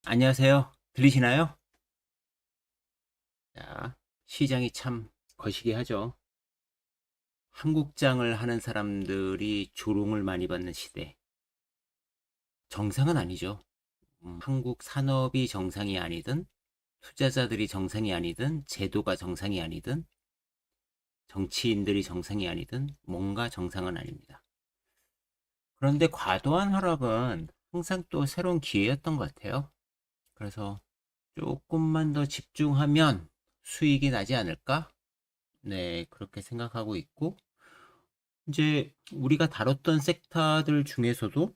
안녕하세요. 들리시나요? 자, 시장이 참 거시기 하죠. 한국장을 하는 사람들이 조롱을 많이 받는 시대. 정상은 아니죠. 한국 산업이 정상이 아니든, 투자자들이 정상이 아니든, 제도가 정상이 아니든, 정치인들이 정상이 아니든, 뭔가 정상은 아닙니다. 그런데 과도한 하락은 항상 또 새로운 기회였던 것 같아요. 그래서 조금만 더 집중하면 수익이 나지 않을까? 네, 그렇게 생각하고 있고, 이제 우리가 다뤘던 섹터들 중에서도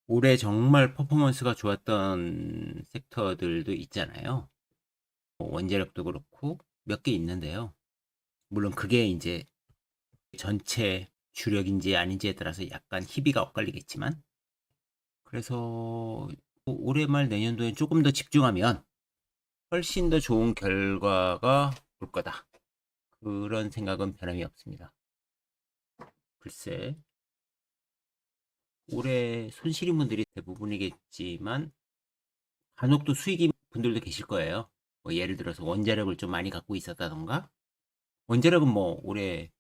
올해 정말 퍼포먼스가 좋았던 섹터들도 있잖아요. 원자력도 그렇고 몇 개 있는데요. 물론 그게 이제 전체 주력인지 아닌지에 따라서 약간 희비가 엇갈리겠지만, 그래서 올해 말 내년도에 조금 더 집중하면 훨씬 더 좋은 결과가 올 거다. 그런 생각은 변함이 없습니다. 글쎄, 올해 손실인 분들이 대부분이겠지만 간혹 또 수익인 분들도 계실 거예요. 뭐 예를 들어서 원자력을 좀 많이 갖고 있었다던가, 원자력은 뭐 올해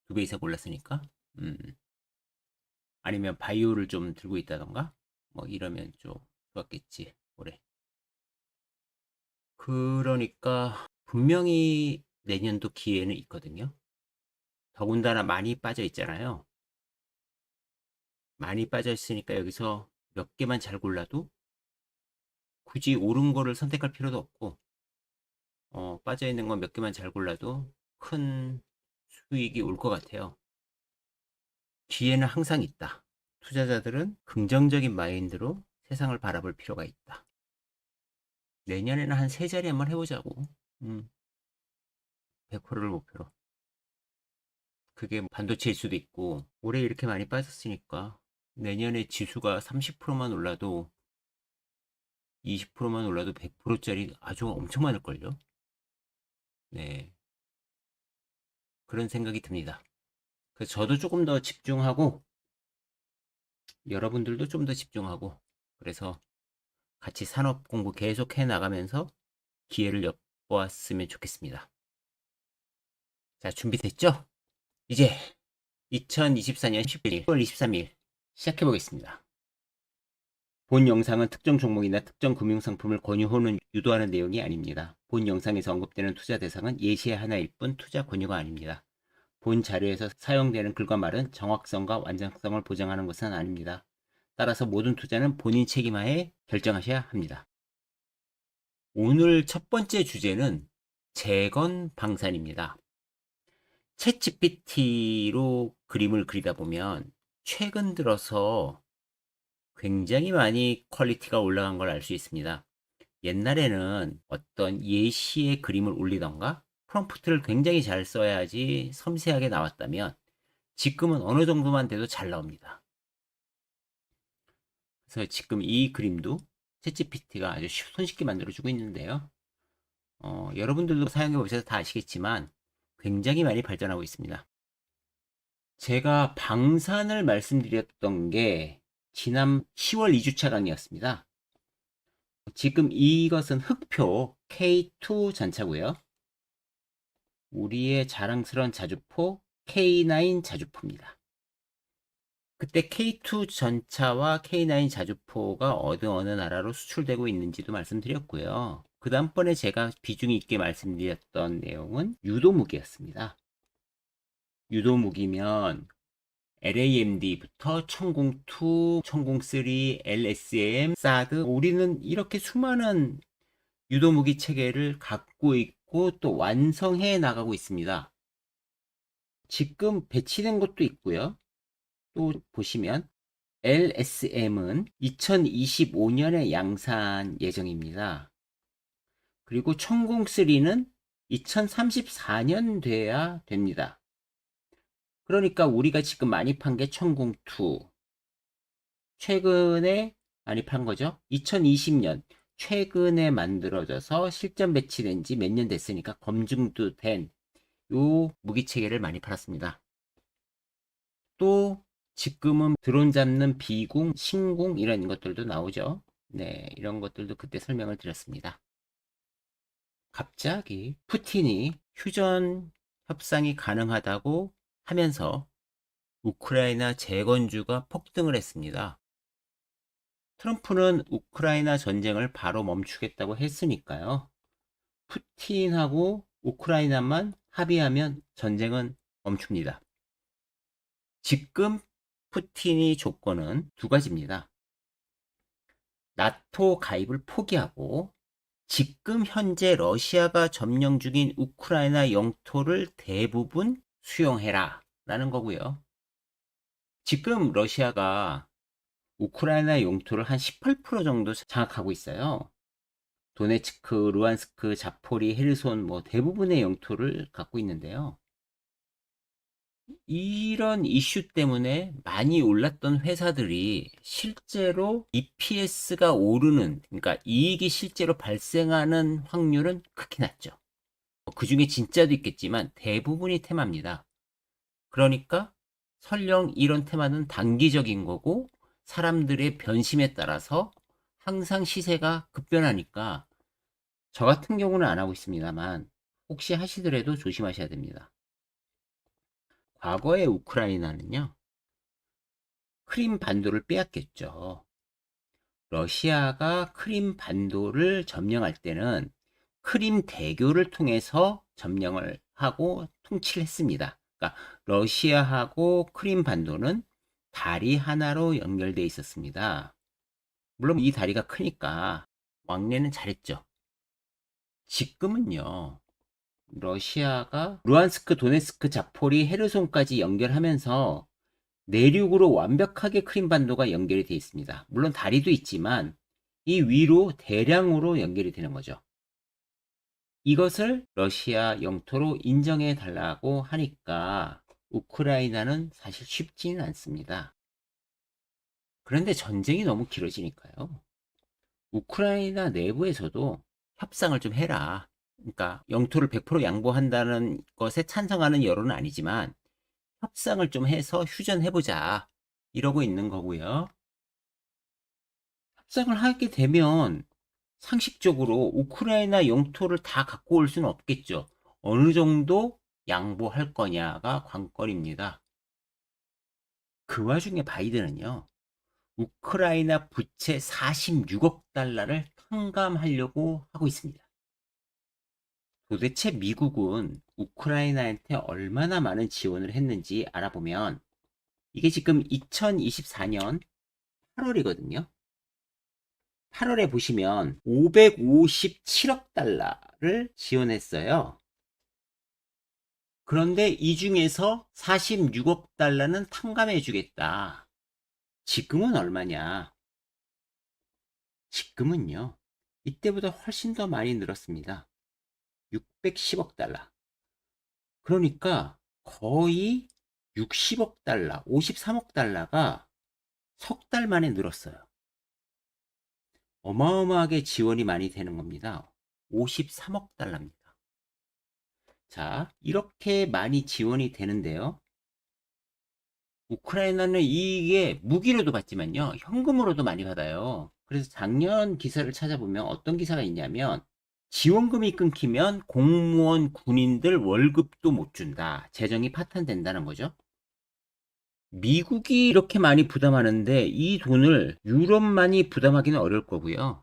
2배 이상 올랐으니까, 음, 아니면 바이오를 좀 들고 있다던가, 뭐 이러면 좀 좋았겠지 올해. 그러니까 분명히 내년도 기회는 있거든요. 더군다나 많이 빠져 있잖아요. 많이 빠져 있으니까 여기서 몇 개만 잘 골라도 굳이 옳은 거를 선택할 필요도 없고, 빠져 있는 건 몇 개만 잘 골라도 큰 수익이 올 것 같아요. 기회는 항상 있다. 투자자들은 긍정적인 마인드로 세상을 바라볼 필요가 있다. 내년에는 한 세 자리 한번 해보자고. 100%를 목표로. 그게 반도체일 수도 있고, 올해 이렇게 많이 빠졌으니까 내년에 지수가 30%만 올라도 20%만 올라도 100%짜리 아주 엄청 많을걸요. 네. 그런 생각이 듭니다. 그래서 저도 조금 더 집중하고, 여러분들도 좀 더 집중하고, 그래서 같이 산업 공부 계속 해 나가면서 기회를 엿보았으면 좋겠습니다. 자, 준비됐죠? 이제 2024년 10월 23일 시작해 보겠습니다. 본 영상은 특정 종목이나 특정 금융상품을 권유 혹은 유도하는 내용이 아닙니다. 본 영상에서 언급되는 투자 대상은 예시의 하나일 뿐 투자 권유가 아닙니다. 본 자료에서 사용되는 글과 말은 정확성과 완전성을 보장하는 것은 아닙니다. 따라서 모든 투자는 본인 책임하에 결정하셔야 합니다. 오늘 첫 번째 주제는 재건 방산입니다. 챗GPT로 그림을 그리다 보면 최근 들어서 굉장히 많이 퀄리티가 올라간 걸 알 수 있습니다. 옛날에는 어떤 예시의 그림을 올리던가 프롬프트를 굉장히 잘 써야지 섬세하게 나왔다면 지금은 어느 정도만 돼도 잘 나옵니다. 그래서 지금 이 그림도 챗GPT가 아주 손쉽게 만들어주고 있는데요. 여러분들도 사용해 보셔서 다 아시겠지만 굉장히 많이 발전하고 있습니다. 제가 방산을 말씀드렸던 게 지난 10월 2주차 강의였습니다. 지금 이것은 흑표 K2 전차고요. 우리의 자랑스러운 자주포 K9 자주포입니다. 그때 K2 전차와 K9 자주포가 어느 나라로 수출되고 있는지도 말씀드렸고요. 그 다음번에 제가 비중 있게 말씀드렸던 내용은 유도무기였습니다. 유도무기면 LAMD부터 천공2, 천공3, LSAM, 사드 우리는 이렇게 수많은 유도무기 체계를 갖고 있고 또 완성해 나가고 있습니다. 지금 배치된 것도 있고요. 또 보시면 LSM은 2025년에 양산 예정입니다. 그리고 천공3는 2034년 돼야 됩니다. 그러니까 우리가 지금 많이 판 게 천공2. 최근에 많이 판 거죠. 2020년 최근에 만들어져서 실전 배치된 지 몇 년 됐으니까 검증도 된 요 무기 체계를 많이 팔았습니다. 또 지금은 드론 잡는 비공, 신공 이런 것들도 나오죠. 네, 이런 것들도 그때 설명을 드렸습니다. 갑자기 푸틴이 휴전 협상이 가능하다고 하면서 우크라이나 재건주가 폭등을 했습니다. 트럼프는 우크라이나 전쟁을 바로 멈추겠다고 했으니까요. 푸틴하고 우크라이나만 합의하면 전쟁은 멈춥니다. 지금 푸틴이 조건은 두 가지입니다. 나토 가입을 포기하고 지금 현재 러시아가 점령 중인 우크라이나 영토를 대부분 수용해라 라는 거고요. 지금 러시아가 우크라이나 영토를 한 18% 정도 장악하고 있어요. 도네츠크, 루안스크, 자포리, 헤르손 뭐 대부분의 영토를 갖고 있는데요. 이런 이슈 때문에 많이 올랐던 회사들이 실제로 EPS가 오르는, 그러니까 이익이 실제로 발생하는 확률은 크게 낮죠. 그 중에 진짜도 있겠지만 대부분이 테마입니다. 그러니까 설령 이런 테마는 단기적인 거고 사람들의 변심에 따라서 항상 시세가 급변하니까 저 같은 경우는 안 하고 있습니다만 혹시 하시더라도 조심하셔야 됩니다. 과거의 우크라이나는요, 크림 반도를 빼앗겼죠. 러시아가 크림 반도를 점령할 때는 크림 대교를 통해서 점령을 하고 통치를 했습니다. 그러니까 러시아하고 크림 반도는 다리 하나로 연결되어 있었습니다. 물론 이 다리가 크니까 왕래는 잘했죠. 지금은요, 러시아가 루안스크, 도네스크, 자포리, 헤르손까지 연결하면서 내륙으로 완벽하게 크림반도가 연결이 되어 있습니다. 물론 다리도 있지만 이 위로 대량으로 연결이 되는 거죠. 이것을 러시아 영토로 인정해 달라고 하니까 우크라이나는 사실 쉽지는 않습니다. 그런데 전쟁이 너무 길어지니까요. 우크라이나 내부에서도 협상을 좀 해라. 그러니까 영토를 100% 양보한다는 것에 찬성하는 여론은 아니지만 협상을 좀 해서 휴전해보자. 이러고 있는 거고요. 협상을 하게 되면 상식적으로 우크라이나 영토를 다 갖고 올 수는 없겠죠. 어느 정도 양보할 거냐가 관건입니다. 그 와중에 바이든은요, 우크라이나 부채 46억 달러를 탕감하려고 하고 있습니다. 도대체 미국은 우크라이나한테 얼마나 많은 지원을 했는지 알아보면 이게 지금 2024년 8월이거든요. 8월에 보시면 557억 달러를 지원했어요. 그런데 이 중에서 46억 달러는 탕감해 주겠다. 지금은 얼마냐? 지금은요, 이때보다 훨씬 더 많이 늘었습니다. 610억 달러. 그러니까 거의 60억 달러, 53억 달러가 석 달 만에 늘었어요. 어마어마하게 지원이 많이 되는 겁니다. 53억 달러입니다. 자, 이렇게 많이 지원이 되는데요. 우크라이나는 이게 무기로도 받지만요, 현금으로도 많이 받아요. 그래서 작년 기사를 찾아보면 어떤 기사가 있냐면, 지원금이 끊기면 공무원, 군인들 월급도 못 준다. 재정이 파탄된다는 거죠. 미국이 이렇게 많이 부담하는데 이 돈을 유럽만이 부담하기는 어려울 거고요.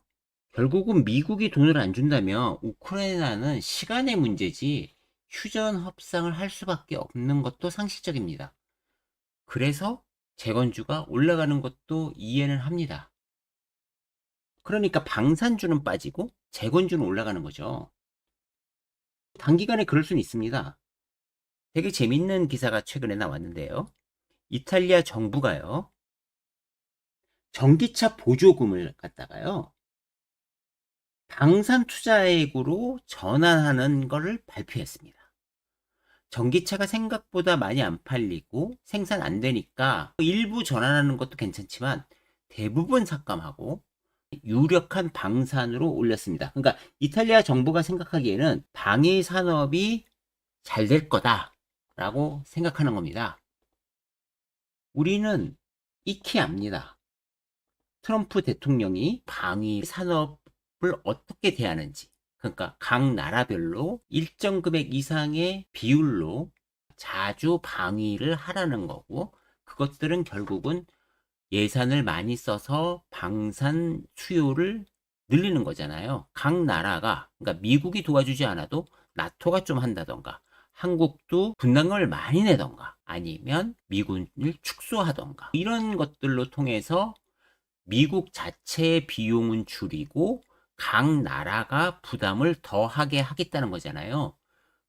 결국은 미국이 돈을 안 준다면 우크라이나는 시간의 문제지 휴전 협상을 할 수밖에 없는 것도 상식적입니다. 그래서 재건주가 올라가는 것도 이해는 합니다. 그러니까 방산주는 빠지고 재건주는 올라가는 거죠. 단기간에 그럴 수는 있습니다. 되게 재밌는 기사가 최근에 나왔는데요. 이탈리아 정부가요, 전기차 보조금을 갖다가요, 방산 투자액으로 전환하는 것을 발표했습니다. 전기차가 생각보다 많이 안 팔리고 생산 안 되니까 일부 전환하는 것도 괜찮지만 대부분 삭감하고 유력한 방산으로 올렸습니다. 그러니까 이탈리아 정부가 생각하기에는 방위 산업이 잘 될 거다라고 생각하는 겁니다. 우리는 익히 압니다. 트럼프 대통령이 방위 산업을 어떻게 대하는지, 그러니까 각 나라별로 일정 금액 이상의 비율로 자주 방위를 하라는 거고, 그것들은 결국은 예산을 많이 써서 방산 수요를 늘리는 거잖아요. 각 나라가, 그러니까 미국이 도와주지 않아도 나토가 좀 한다던가, 한국도 분담금을 많이 내던가, 아니면 미군을 축소하던가, 이런 것들로 통해서 미국 자체의 비용은 줄이고 각 나라가 부담을 더하게 하겠다는 거잖아요.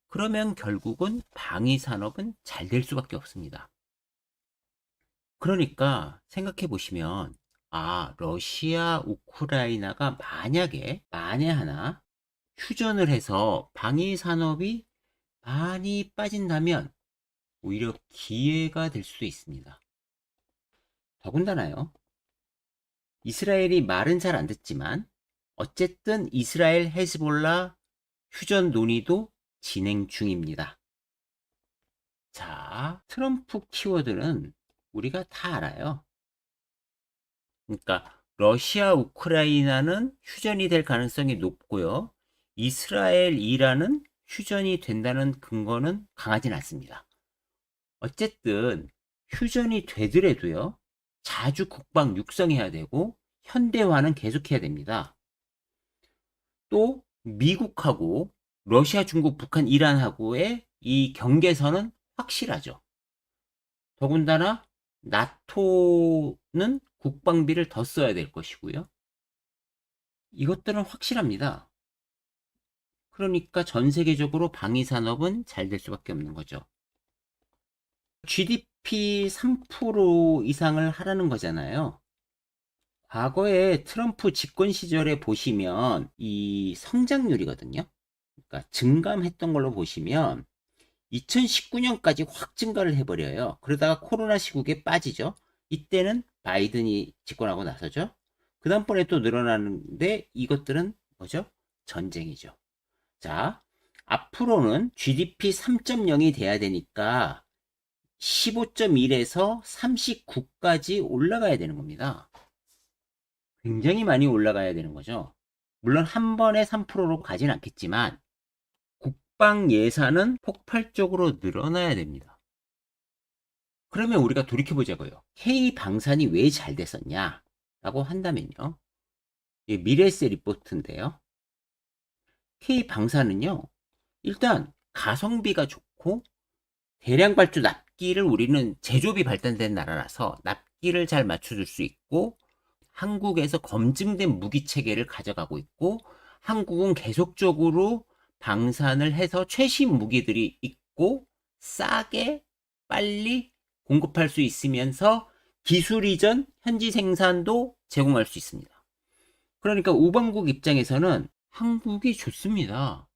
그러면 결국은 방위 산업은 잘 될 수밖에 없습니다. 그러니까 생각해 보시면, 러시아, 우크라이나가 만에 하나 휴전을 해서 방위 산업이 많이 빠진다면 오히려 기회가 될 수도 있습니다. 더군다나요, 이스라엘이 말은 잘 안 듣지만 어쨌든 이스라엘 헤즈볼라 휴전 논의도 진행 중입니다. 자, 트럼프 키워드는 우리가 다 알아요. 그러니까 러시아, 우크라이나는 휴전이 될 가능성이 높고요. 이스라엘, 이란은 휴전이 된다는 근거는 강하진 않습니다. 어쨌든 휴전이 되더라도요, 자주 국방 육성해야 되고 현대화는 계속해야 됩니다. 또 미국하고 러시아, 중국, 북한, 이란하고의 이 경계선은 확실하죠. 더군다나 나토는 국방비를 더 써야 될 것이고요. 이것들은 확실합니다. 그러니까 전 세계적으로 방위 산업은 잘 될 수밖에 없는 거죠. GDP 3% 이상을 하라는 거잖아요. 과거에 트럼프 집권 시절에 보시면 이 성장률이거든요. 그러니까 증감했던 걸로 보시면 2019년까지 확 증가를 해버려요. 그러다가 코로나 시국에 빠지죠. 이때는 바이든이 집권하고 나서죠. 그 다음번에 또 늘어나는데 이것들은 뭐죠? 전쟁이죠. 자, 앞으로는 GDP 3.0이 돼야 되니까 15.1에서 39까지 올라가야 되는 겁니다. 굉장히 많이 올라가야 되는 거죠. 물론 한 번에 3%로 가진 않겠지만 국방 예산은 폭발적으로 늘어나야 됩니다. 그러면 우리가 돌이켜보자고요. K방산이 왜 잘 됐었냐? 라고 한다면요. 미래에셋 리포트인데요. K방산은요, 일단 가성비가 좋고 대량 발주 납기를 우리는 제조업이 발달된 나라라서 납기를 잘 맞춰줄 수 있고 한국에서 검증된 무기 체계를 가져가고 있고 한국은 계속적으로 방산을 해서 최신 무기들이 있고 싸게 빨리 공급할 수 있으면서 기술 이전 현지 생산도 제공할 수 있습니다. 그러니까 우방국 입장에서는 한국이 좋습니다.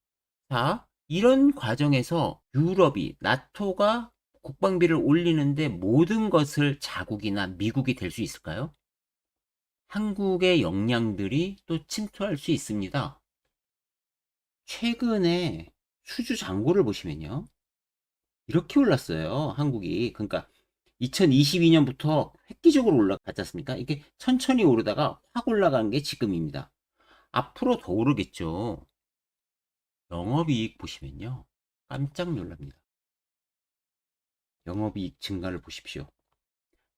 자, 이런 과정에서 유럽이 나토가 국방비를 올리는데 모든 것을 자국이나 미국이 될 수 있을까요? 한국의 역량들이 또 침투할 수 있습니다. 최근에 수주 잔고를 보시면요, 이렇게 올랐어요. 한국이. 그러니까 2022년부터 획기적으로 올라갔지 않습니까? 이게 천천히 오르다가 확 올라간 게 지금입니다. 앞으로 더 오르겠죠. 영업이익 보시면요, 깜짝 놀랍니다. 영업이익 증가를 보십시오.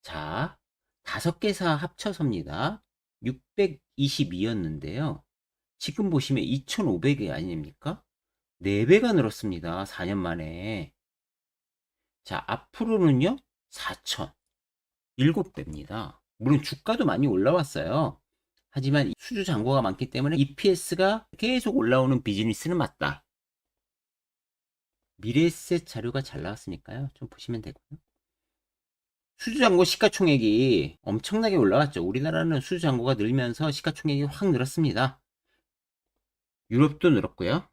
자, 5개사 합쳐서입니다. 622였는데요. 지금 보시면 2,500이 아닙니까? 4배가 늘었습니다. 4년 만에. 자, 앞으로는요, 4,000. 7배입니다. 물론 주가도 많이 올라왔어요. 하지만 수주 잔고가 많기 때문에 EPS가 계속 올라오는 비즈니스는 맞다. 미래에셋 자료가 잘 나왔으니까요. 좀 보시면 되고요. 수주잔고 시가총액이 엄청나게 올라갔죠. 우리나라는 수주잔고가 늘면서 시가총액이 확 늘었습니다. 유럽도 늘었고요.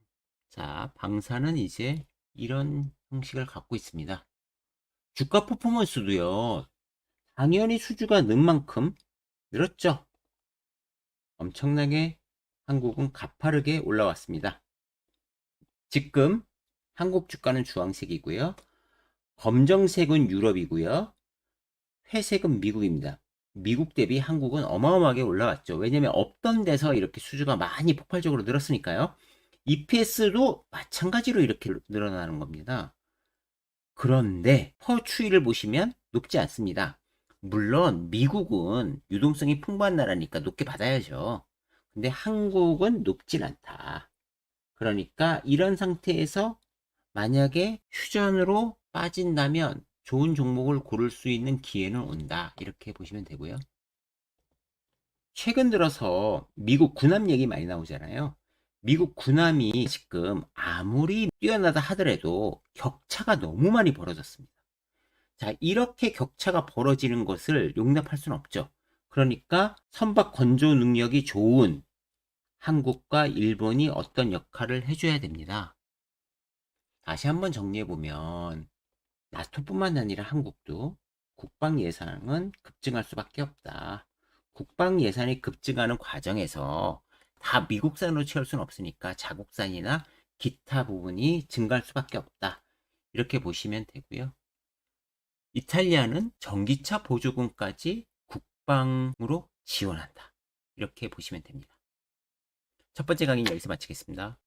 자, 방사는 이제 이런 형식을 갖고 있습니다. 주가 퍼포먼스도요, 당연히 수주가 는 만큼 늘었죠. 엄청나게 한국은 가파르게 올라왔습니다. 지금 한국 주가는 주황색이고요. 검정색은 유럽이고요. 회색은 미국입니다. 미국 대비 한국은 어마어마하게 올라왔죠. 왜냐면 없던 데서 이렇게 수주가 많이 폭발적으로 늘었으니까요. EPS도 마찬가지로 이렇게 늘어나는 겁니다. 그런데 허추이를 보시면 높지 않습니다. 물론 미국은 유동성이 풍부한 나라니까 높게 받아야죠. 근데 한국은 높진 않다. 그러니까 이런 상태에서 만약에 휴전으로 빠진다면 좋은 종목을 고를 수 있는 기회는 온다. 이렇게 보시면 되고요. 최근 들어서 미국 군함 얘기 많이 나오잖아요. 미국 군함이 지금 아무리 뛰어나다 하더라도 격차가 너무 많이 벌어졌습니다. 자, 이렇게 격차가 벌어지는 것을 용납할 수는 없죠. 그러니까 선박 건조 능력이 좋은 한국과 일본이 어떤 역할을 해줘야 됩니다. 다시 한번 정리해보면 나토뿐만 아니라 한국도 국방 예산은 급증할 수밖에 없다. 국방 예산이 급증하는 과정에서 다 미국산으로 채울 수는 없으니까 자국산이나 기타 부분이 증가할 수밖에 없다. 이렇게 보시면 되고요. 이탈리아는 전기차 보조금까지 국방으로 지원한다. 이렇게 보시면 됩니다. 첫 번째 강의 여기서 마치겠습니다.